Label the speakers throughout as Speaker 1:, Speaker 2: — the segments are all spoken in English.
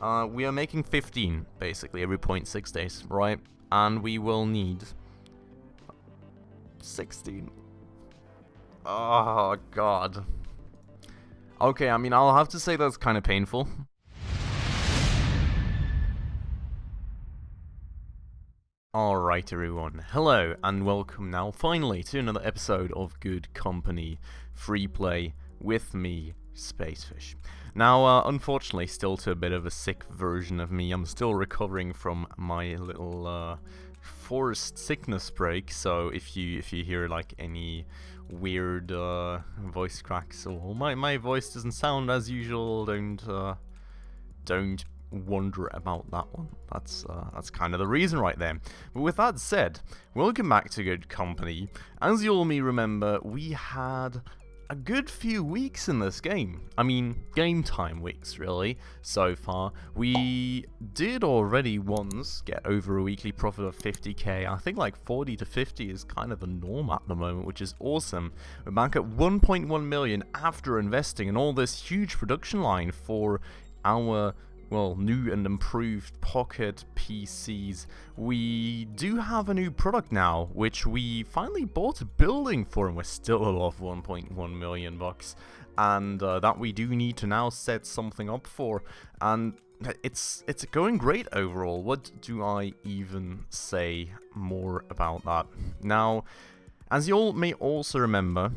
Speaker 1: We are making 15, basically, every 0.6 days, right? And we will need 16. Oh, God. Okay, I mean, I'll have to say that's kind of painful. Alright everyone, hello and welcome now finally to another episode of Good Company Freeplay with me, Spacefish. Now, unfortunately, still to a bit of a sick version of me. I'm still recovering from my little forced sickness break, so if you hear like any weird voice cracks or my voice doesn't sound as usual, don't wonder about that one. That's kind of the reason right there. But with that said, welcome back to Good Company. As you all may remember, we had a good few weeks in this game. I mean, game time weeks, really, so far. We did already once get over a weekly profit of 50k. I think like 40 to 50 is kind of the norm at the moment, which is awesome. We're back at 1.1 million after investing in all this huge production line for our new and improved pocket PCs. We do have a new product now, which we finally bought a building for, and we're still above 1.1 million bucks. And that we do need to now set something up for. And it's going great overall. What do I even say more about that? Now, as you all may also remember,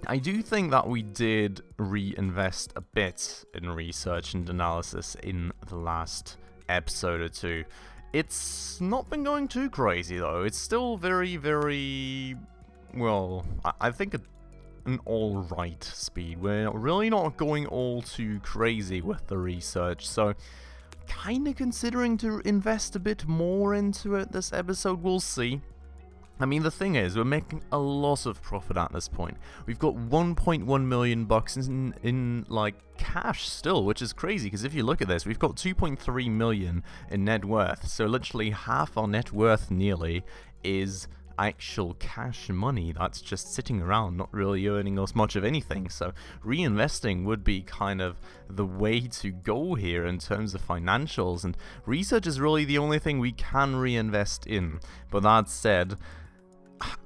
Speaker 1: I do think that we did reinvest a bit in research and analysis in the last episode or two. It's not been going too crazy though. It's still very, well, I think an alright speed. We're really not going all too crazy with the research, so kinda considering to invest a bit more into it this episode. We'll see. I mean, the thing is, we're making a lot of profit at this point. We've got 1.1 million bucks in like cash still, which is crazy, because if you look at this, we've got 2.3 million in net worth. So literally half our net worth nearly is actual cash money that's just sitting around, not really earning us much of anything. So reinvesting would be kind of the way to go here in terms of financials, and research is really the only thing we can reinvest in. But that said,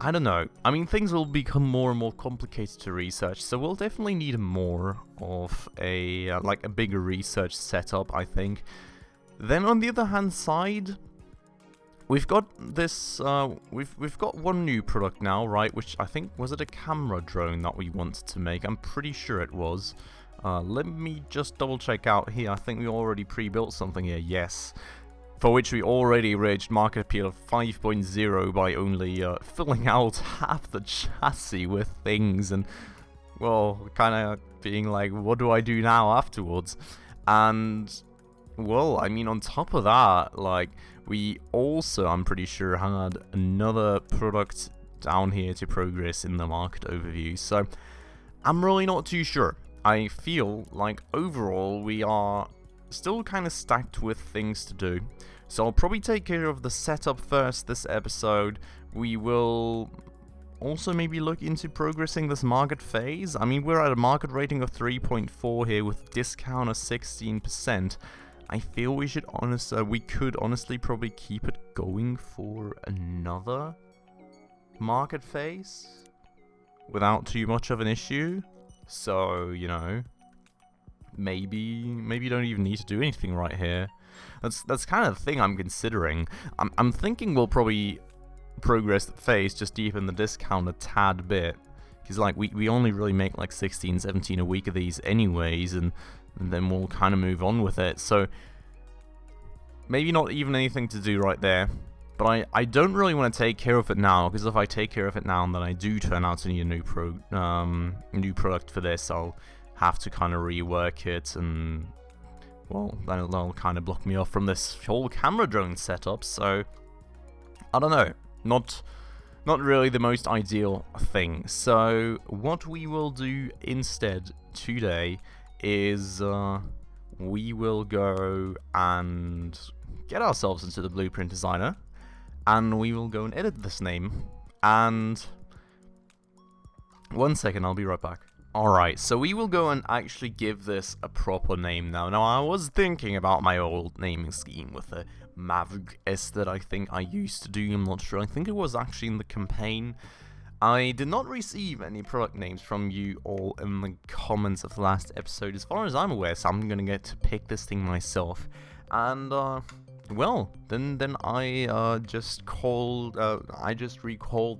Speaker 1: I don't know. I mean, things will become more and more complicated to research, so we'll definitely need more of a like a bigger research setup, I think. Then on the other hand side, we've got this. We've got one new product now, right? Which I think, was it a camera drone that we wanted to make? I'm pretty sure it was. Let me just double check out here. I think we already pre-built something here. Yes. For which we already reached market appeal of 5.0 by only filling out half the chassis with things, and, well, kind of being like, what do I do now afterwards? And, well, I mean, on top of that, like, we also, I'm pretty sure, had another product down here to progress in the market overview, so I'm really not too sure. I feel like overall we are still kind of stacked with things to do. So I'll probably take care of the setup first this episode. We will also maybe look into progressing this market phase. I mean, we're at a market rating of 3.4 here with discount of 16%. I feel we could honestly probably keep it going for another market phase without too much of an issue. So, you know, maybe you don't even need to do anything right here. That's kind of the thing I'm considering. I'm thinking we'll probably progress the phase, just deepen the discount a tad bit, because like we only really make like 16, 17 a week of these anyways, and then we'll kind of move on with it. So maybe not even anything to do right there. But I don't really want to take care of it now, because if I take care of it now and then I do turn out to need a new product for this, I'll have to kind of rework it, and, well, that'll kind of block me off from this whole camera drone setup. So I don't know, not really the most ideal thing. So what we will do instead today is we will go and get ourselves into the Blueprint Designer, and we will go and edit this name. And one second, I'll be right back. Alright, so we will go and actually give this a proper name now. Now, I was thinking about my old naming scheme with the Maverick S that I think I used to do. I'm not sure. I think it was actually in the campaign. I did not receive any product names from you all in the comments of the last episode, as far as I'm aware, so I'm gonna get to pick this thing myself. And, well, then I just recalled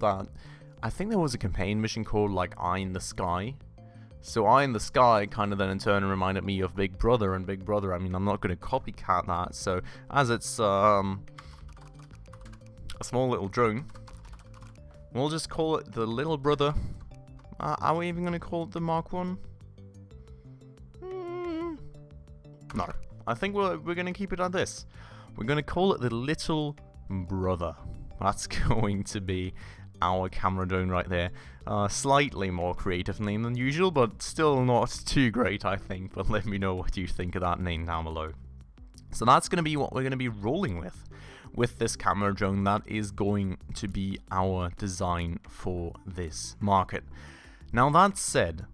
Speaker 1: that I think there was a campaign mission called, like, Eye in the Sky. So Eye in the Sky kind of then in turn reminded me of Big Brother, and Big Brother, I mean, I'm not going to copycat that, so as it's a small little drone, we'll just call it the Little Brother. Are we even going to call it the Mark 1? No, I think we're going to keep it at this. We're going to call it the Little Brother. That's going to be our camera drone right there. Slightly more creative name than usual, but still not too great, I think. But let me know what you think of that name down below. So that's going to be what we're going to be rolling with this camera drone. That is going to be our design for this market. Now that said,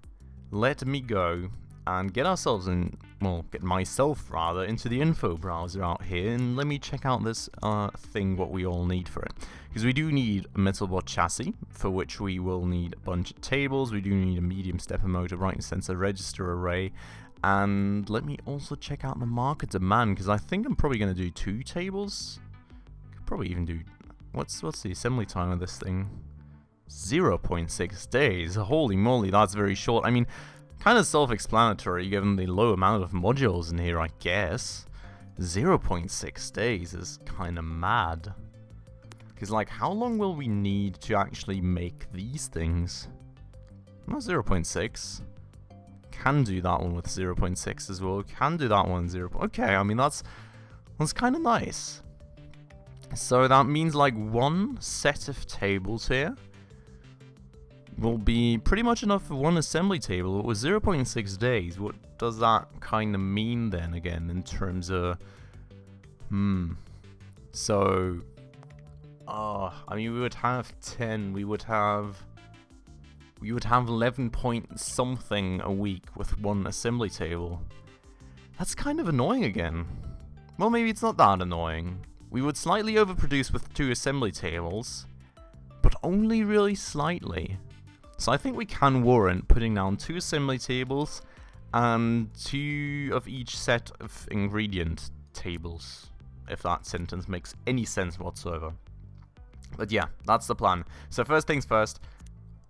Speaker 1: let me go and get ourselves in, well, get myself rather, into the info browser out here, and let me check out this thing, what we all need for it. Because we do need a Metalbot chassis, for which we will need a bunch of tables, we do need a medium stepper motor, right sensor, register array, and let me also check out the market demand, because I think I'm probably going to do 2 tables. Could probably even do, what's the assembly time of this thing? 0.6 days, holy moly, that's very short. I mean, kind of self-explanatory given the low amount of modules in here, I guess. 0.6 days is kind of mad. Because, like, how long will we need to actually make these things? Not 0.6. Can do that one with 0.6 as well. Can do that one 0. Okay, I mean, that's kind of nice. So that means, like, 1 set of tables here will be pretty much enough for 1 assembly table. But with 0.6 days, what does that kind of mean then again in terms of... So... I mean, we would have 10, we would have 11 point something a week with 1 assembly table. That's kind of annoying again. Well, maybe it's not that annoying. We would slightly overproduce with 2 assembly tables, but only really slightly. So I think we can warrant putting down 2 assembly tables and 2 of each set of ingredient tables, if that sentence makes any sense whatsoever. But yeah, that's the plan. So first things first,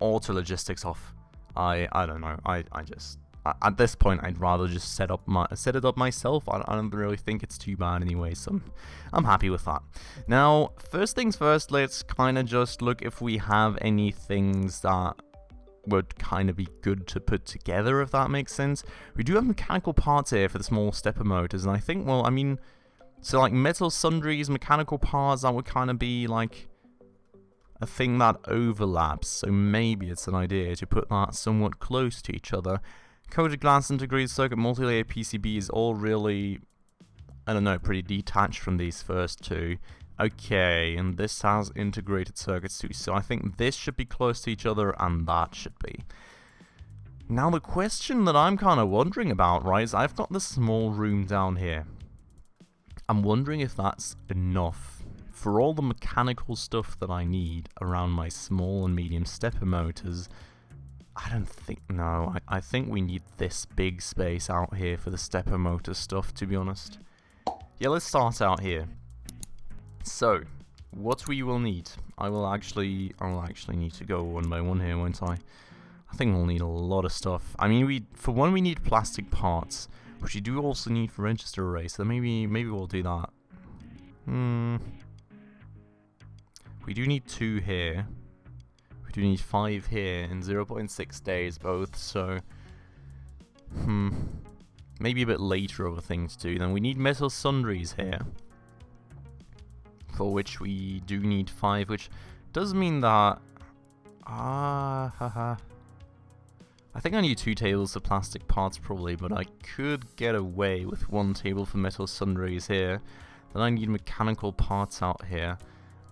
Speaker 1: auto logistics off. I don't know. I just at this point I'd rather just set it up myself. I don't really think it's too bad anyway, so I'm happy with that. Now, first things first, let's kind of just look if we have any things that would kind of be good to put together, if that makes sense. We do have mechanical parts here for the small stepper motors, and I think, well, I mean, so like metal sundries, mechanical parts, that would kind of be like a thing that overlaps, so maybe it's an idea to put that somewhat close to each other. Coated glass, integrated circuit, multi-layer PCB is all really, I don't know, pretty detached from these first 2. Okay, and this has integrated circuits too, so I think this should be close to each other, and that should be. Now the question that I'm kind of wondering about, right, is I've got this small room down here. I'm wondering if that's enough for all the mechanical stuff that I need around my small and medium stepper motors. I don't think, no, I think we need this big space out here for the stepper motor stuff, to be honest. Yeah, let's start out here. So, what we will need, I will actually need to go one by one here, won't I? I think we'll need a lot of stuff. I mean, for one, we need plastic parts, which we do also need for register array, so maybe we'll do that. We do need 2 here. We do need 5 here in 0.6 days both, so... Maybe a bit later of a thing to do. Then we need metal sundries here, for which we do need 5, which does mean that... I think I need 2 tables of plastic parts probably, but I could get away with 1 table for metal sundries here. Then I need mechanical parts out here.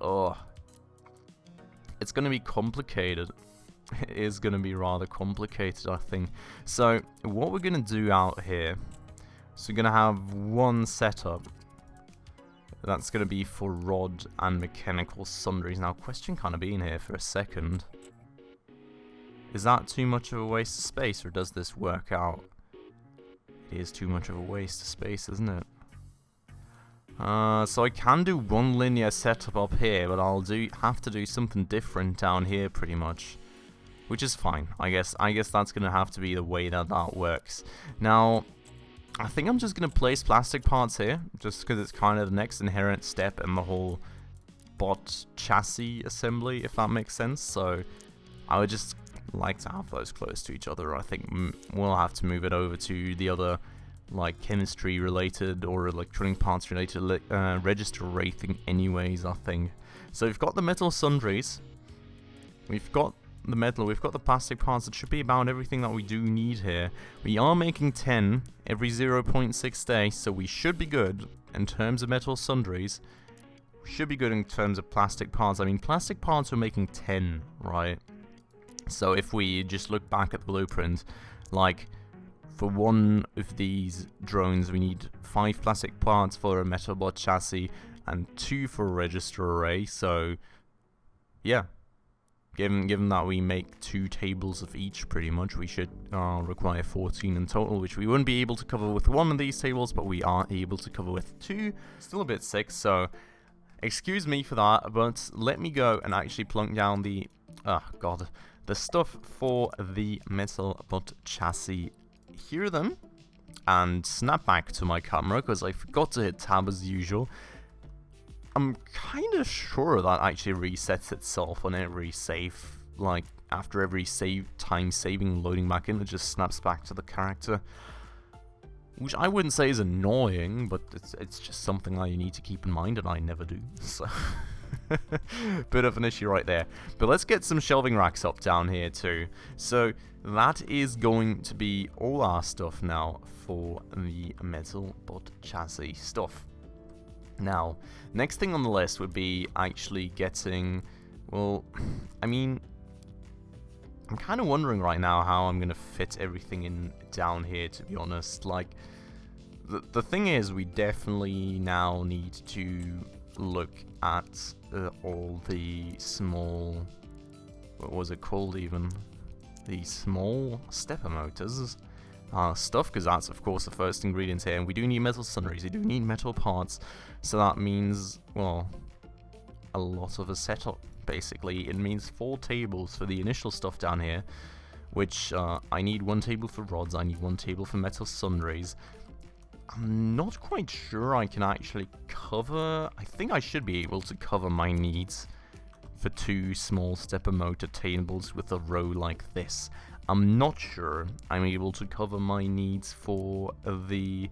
Speaker 1: Oh, it's going to be complicated. it is going to be rather complicated, I think. So what we're going to do out here, so we're going to have one setup. That's going to be for rod and mechanical sundries. Now, question kind of being here for a second. Is that too much of a waste of space, or does this work out? It is too much of a waste of space, isn't it? So I can do one linear setup up here, but I'll have to do something different down here pretty much. Which is fine. I guess that's going to have to be the way that works. Now, I think I'm just going to place plastic parts here, just because it's kind of the next inherent step in the whole bot chassis assembly, if that makes sense. So I would just like to have those close to each other. I think we'll have to move it over to the other, like, chemistry related or electronic parts related register rating anyways, I think. So we've got the metal sundries, we've got the metal, we've got the plastic parts. It should be about everything that we do need here. We are making 10 every 0.6 days, so we should be good in terms of metal sundries. We should be good in terms of plastic parts. I mean, plastic parts are making 10, right? So if we just look back at the blueprint, like, for one of these drones, we need 5 plastic parts for a Metalbot chassis and 2 for a register array. So, yeah, given that we make 2 tables of each, pretty much, we should require 14 in total, which we wouldn't be able to cover with one of these tables, but we are able to cover with 2. Still a bit sick, so excuse me for that. But let me go and actually plunk down the the stuff for the Metalbot chassis. Hear them and snap back to my camera because I forgot to hit tab as usual. I'm kind of sure that actually resets itself on every save, like after every time saving loading back in, it just snaps back to the character, which I wouldn't say is annoying, but it's just something that you need to keep in mind, and I never do. So bit of an issue right there. But let's get some shelving racks up down here too. So that is going to be all our stuff now for the Metalbot chassis stuff. Now, next thing on the list would be actually getting, well, I mean, I'm kind of wondering right now how I'm going to fit everything in down here, to be honest. Like, the thing is, we definitely now need to look at all the small, what was it called even? The small stepper motors stuff, because that's of course the first ingredient here, and we do need metal sundries, we do need metal parts, so that means, well, a lot of a setup basically. It means 4 tables for the initial stuff down here, which I need 1 table for rods, I need 1 table for metal sundries. I'm not quite sure I can actually cover, I think I should be able to cover my needs for 2 small stepper motor tables with a row like this. I'm not sure I'm able to cover my needs for the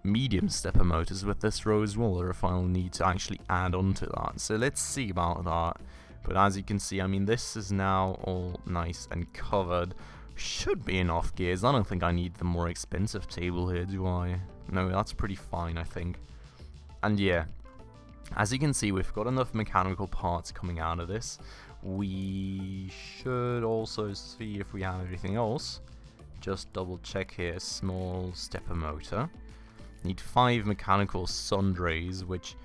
Speaker 1: medium stepper motors with this row as well, or if I'll need to actually add on to that. So let's see about that. But as you can see, I mean, this is now all nice and covered. Should be enough gears. I don't think I need the more expensive table here, do I? No, that's pretty fine, I think. And yeah, as you can see, we've got enough mechanical parts coming out of this. We should also see if we have everything else. Just double check here. Small stepper motor. Need 5 mechanical sundries, which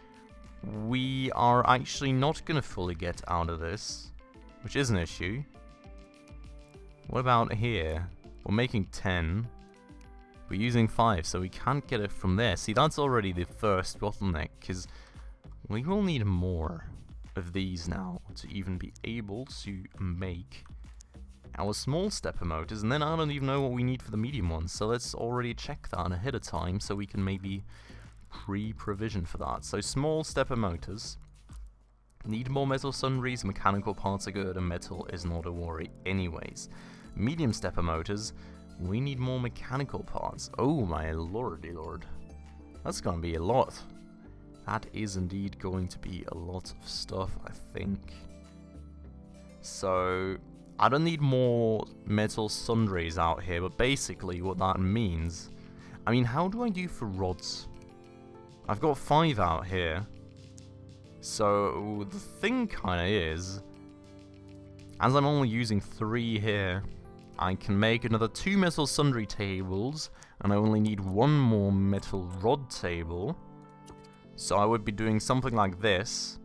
Speaker 1: we are actually not going to fully get out of this, which is an issue. What about here? We're making 10. We're using 5, so we can't get it from there. See, that's already the first bottleneck, because we will need more of these now to even be able to make our small stepper motors, and then I don't even know what we need for the medium ones, so let's already check that ahead of time so we can maybe pre-provision for that. So small stepper motors need more metal sundries, mechanical parts are good, and metal is not a worry anyways. Medium stepper motors, we need more mechanical parts. Oh my lordy lord, that's gonna be a lot. That is indeed going to be a lot of stuff, I think. So I don't need more metal sundries out here, but basically what that means, I mean, how do I do for rods? I've got 5 out here. So the thing kind of is, as I'm only using 3 here, I can make another 2 metal sundry tables, and I only need 1 more metal rod table. So I would be doing something like this,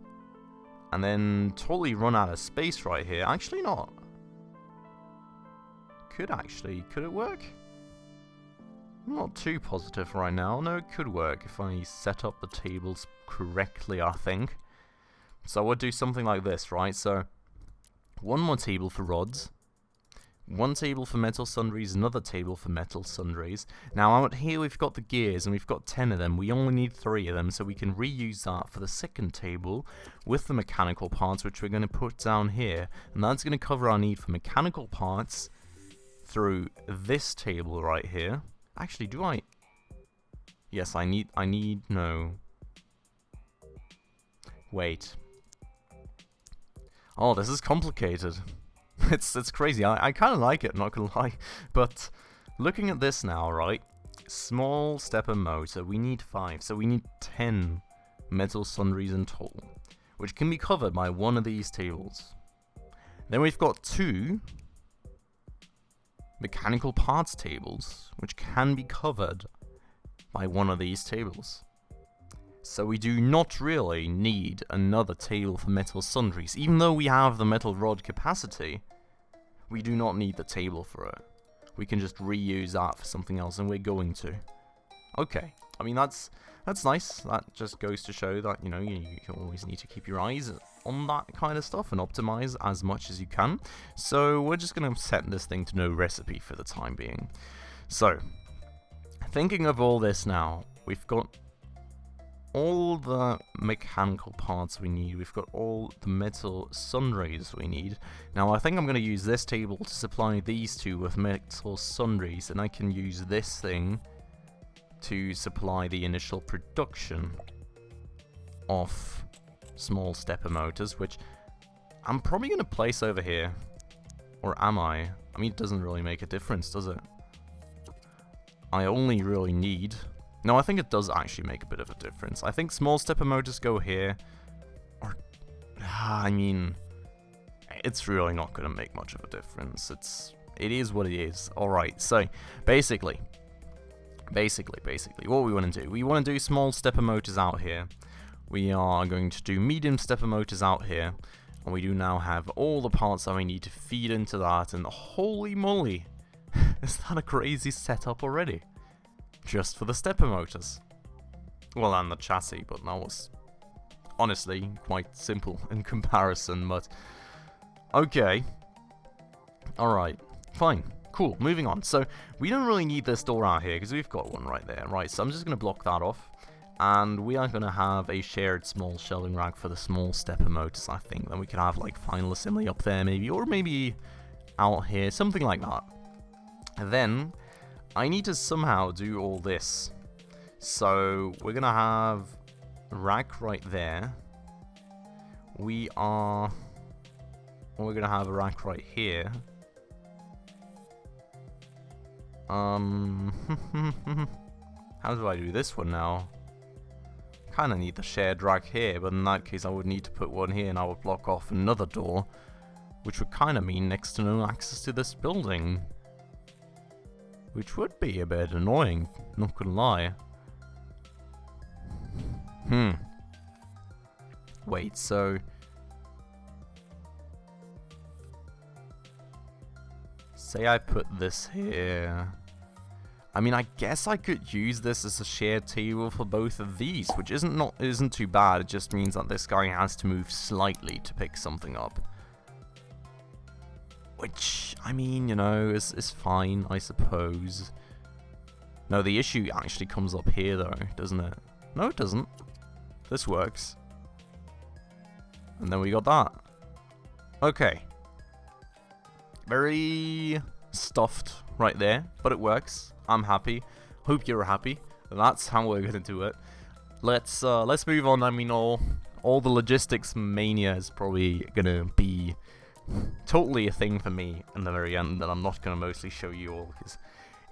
Speaker 1: and then totally run out of space right here. Actually not. Could it work? I'm not too positive right now. No, it could work if I set up the tables correctly, I think. So I would do something like this, right? So 1 more table for rods, 1 table for metal sundries, another table for metal sundries. Now out here we've got the gears, and we've got 10 of them. We only need 3 of them, so we can reuse that for the second table with the mechanical parts, which we're going to put down here. And that's going to cover our need for mechanical parts through this table right here. Actually, do I? Yes, I need, no. Wait. Oh, this is complicated. It's crazy. I kind of like it, not gonna lie. But looking at this now, right? Small stepper motor, we need 5. So we need 10 metal sundries in total, which can be covered by 1 of these tables. Then we've got 2 mechanical parts tables, which can be covered by 1 of these tables. So we do not really need another table for metal sundries. Even though we have the metal rod capacity, we do not need the table for it. We can just reuse that for something else, and we're going to. Okay, I mean that's nice. That just goes to show that, you know, you always need to keep your eyes on that kind of stuff and optimize as much as you can. So we're just going to set this thing to no recipe for the time being. So, thinking of all this now, we've got all the mechanical parts we need. We've got all the metal sundries we need. Now I think I'm going to use this table to supply these 2 with metal sundries, and I can use this thing to supply the initial production of small stepper motors, which I'm probably going to place over here. Or am I? I mean, it doesn't really make a difference, does it? I only really need... No, I think it does actually make a bit of a difference. I think small stepper motors go here. Or, I mean, it's really not going to make much of a difference. It is what it is. Alright, so basically, what we want to do. We want to do small stepper motors out here. We are going to do medium stepper motors out here. And we do now have all the parts that we need to feed into that. And holy moly, is that a crazy setup already? Just for the stepper motors. Well, and the chassis, but that was honestly quite simple in comparison, but okay. Alright, fine, cool, moving on. So, we don't really need this door out here, because we've got one right there. Right, so I'm just going to block that off, and we are going to have a shared small shelving rack for the small stepper motors, I think. Then we could have, like, final assembly up there, maybe, or maybe out here, something like that. And then I need to somehow do all this. So we're gonna have a rack right there. We're gonna have a rack right here. How do I do this one now? Kinda need the shared rack here, but in that case I would need to put one here, and I would block off another door, which would kinda mean next to no access to this building. Which would be a bit annoying, not gonna lie. Wait, so... Say I put this here... I mean, I guess I could use this as a shared table for both of these, which isn't too bad. It just means that this guy has to move slightly to pick something up. Which, I mean, you know, is fine, I suppose. No, the issue actually comes up here, though, doesn't it? No, it doesn't. This works. And then we got that. Okay. Very stuffed right there, but it works. I'm happy. Hope you're happy. That's how we're gonna do it. Let's move on. I mean, all the logistics mania is probably gonna be totally a thing for me in the very end, that I'm not going to mostly show you all, because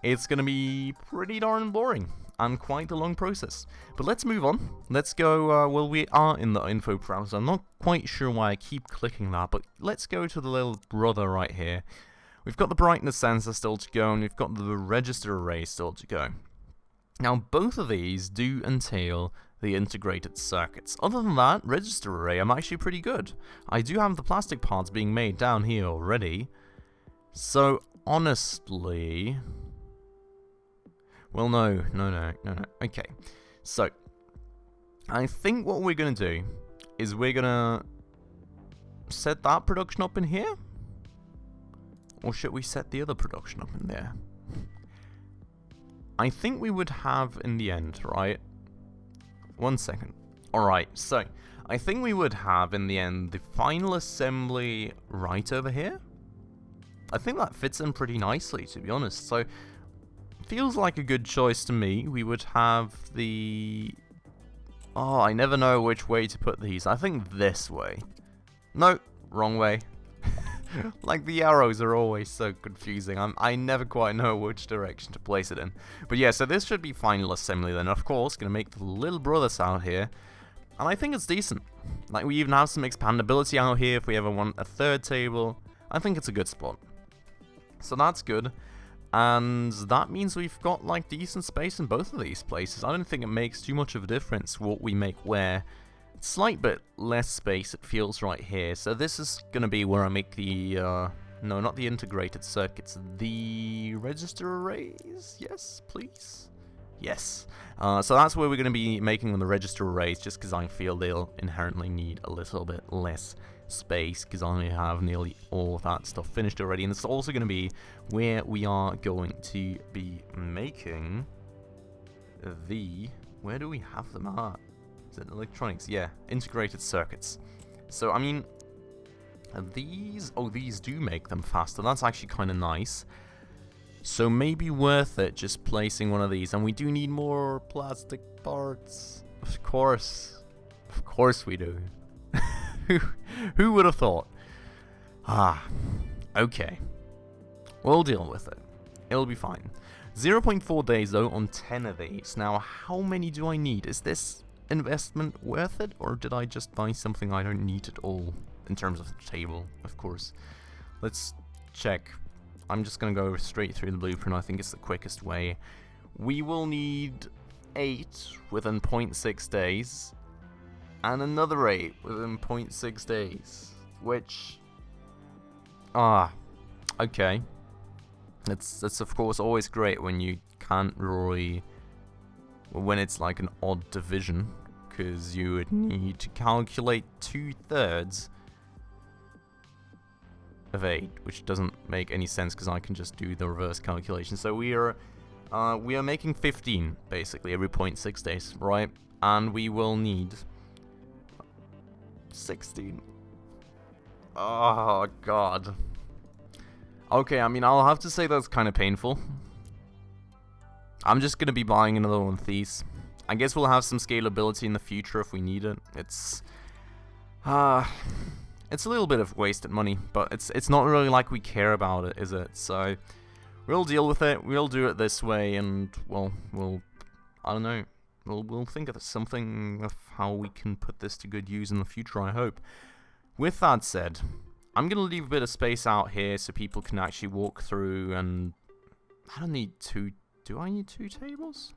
Speaker 1: it's going to be pretty darn boring. and quite a long process. But let's move on. Let's go, well, we are in the info browser. I'm not quite sure why I keep clicking that, but let's go to the little brother right here. We've got the brightness sensor still to go, and we've got the register array still to go. Now, both of these do entail the integrated circuits. Other than that, register array, I'm actually pretty good. I do have the plastic parts being made down here already. So, honestly... Well, no. Okay. So, I think what we're going to do is we're going to set that production up in here? Or should we set the other production up in there? I think we would have in the end, right? 1 second. Alright, so I think we would have in the end the final assembly right over here. I think that fits in pretty nicely, to be honest. So, feels like a good choice to me. We would have the... Oh, I never know which way to put these. I think this way. No, wrong way. Like, the arrows are always so confusing. I never quite know which direction to place it in. But yeah, so this should be final assembly then. Of course, gonna make the little brothers out here. And I think it's decent. Like, we even have some expandability out here if we ever want a third table. I think it's a good spot. So that's good. And that means we've got, like, decent space in both of these places. I don't think it makes too much of a difference what we make where. Slight bit less space, it feels, right here. So this is going to be where I make the, no, not the integrated circuits, the register arrays? Yes, please? Yes. So that's where we're going to be making the register arrays, just because I feel they'll inherently need a little bit less space, because I have nearly all of that stuff finished already. And it's also going to be where we are going to be making the... Where do we have them at? Is it electronics? Yeah, integrated circuits. So, I mean, these... Oh, these do make them faster. That's actually kind of nice. So, maybe worth it just placing one of these. And we do need more plastic parts. Of course. Of course we do. Who would have thought? Ah, okay. We'll deal with it. It'll be fine. 0.4 days, though, on 10 of these. Now, how many do I need? Is this investment worth it, or did I just buy something I don't need at all in terms of the table? Of course. Let's check. I'm just gonna go straight through the blueprint. I think it's the quickest way. We will need 8 within 0.6 days and another 8 within 0.6 days, which okay, that's of course always great when you can't really, when it's like an odd division, because you would need to calculate 2/3 of 8, which doesn't make any sense because I can just do the reverse calculation. So we are making 15 basically every 0.6 days, right? And we will need 16. Oh god. Okay, I mean, I'll have to say that's kind of painful. I'm just gonna be buying another one of these. I guess we'll have some scalability in the future if we need it. It's a little bit of wasted money, but it's not really like we care about it, is it? So we'll deal with it. We'll do it this way, and well, I don't know. We'll think of something of how we can put this to good use in the future, I hope. With that said, I'm gonna leave a bit of space out here so people can actually walk through, and I don't need 2. Do I need 2 tables?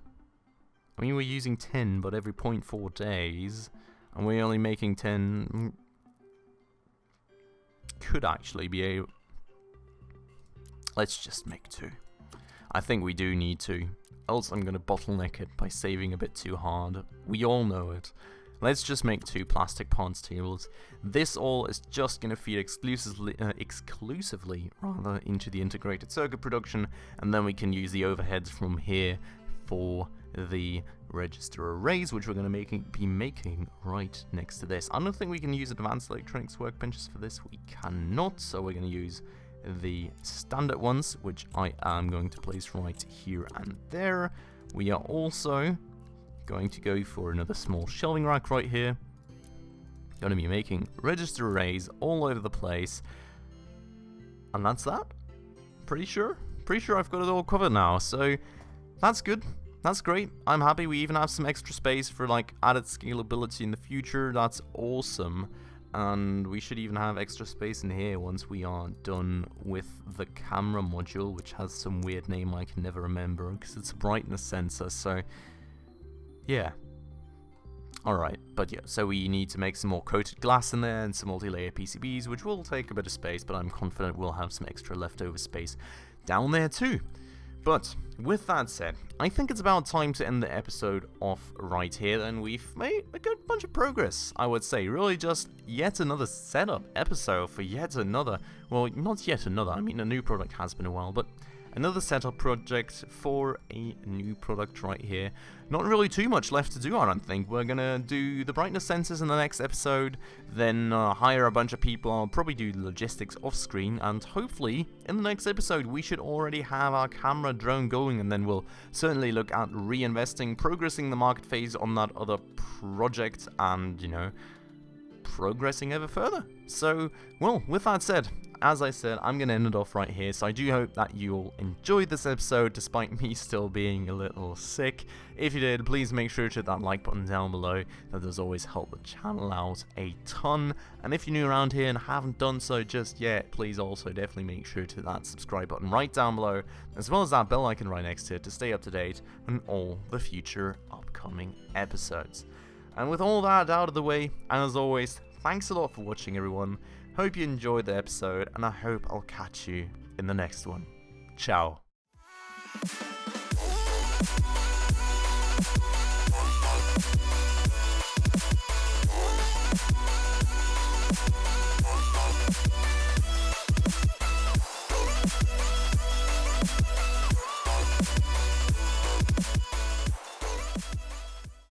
Speaker 1: I mean, we're using 10, but every 0.4 days, and we're only making 10. Could actually be able... Let's just make 2. I think we do need 2. Else I'm going to bottleneck it by saving a bit too hard. We all know it. Let's just make 2 plastic ponds tables. This all is just going to feed exclusively into the integrated circuit production, and then we can use the overheads from here for the register arrays, which we're going to be making right next to this. I don't think we can use advanced electronics workbenches for this. We cannot, so we're going to use the standard ones, which I am going to place right here and there. We are also going to go for another small shelving rack right here. Going to be making register arrays all over the place, and that's that. Pretty sure I've got it all covered now, so that's good. that's great. I'm happy we even have some extra space for like added scalability in the future. That's awesome. And we should even have extra space in here once we are done with the camera module, which has some weird name I can never remember because it's a brightness sensor. So yeah. Alright, but yeah, so we need to make some more coated glass in there and some multi-layer PCBs, which will take a bit of space, but I'm confident we'll have some extra leftover space down there too. But with that said, I think it's about time to end the episode off right here, and we've made a good bunch of progress, I would say. Really just yet another setup episode for yet another, well, not yet another, I mean a new product has been a while, but another setup project for a new product right here. Not really too much left to do, I don't think. We're gonna do the brightness sensors in the next episode, then hire a bunch of people. I'll probably do the logistics off screen, and hopefully in the next episode we should already have our camera drone going, and then we'll certainly look at reinvesting, progressing the market phase on that other project, and, you know, progressing ever further. So, well, with that said, as I said, I'm going to end it off right here, so I do hope that you all enjoyed this episode despite me still being a little sick. If you did, please make sure to hit that like button down below. That does always help the channel out a ton. And if you're new around here and haven't done so just yet, please also definitely make sure to hit that subscribe button right down below, as well as that bell icon right next to it to stay up to date on all the future upcoming episodes. And with all that out of the way, and as always, thanks a lot for watching, everyone. Hope you enjoyed the episode, and I hope I'll catch you in the next one. Ciao.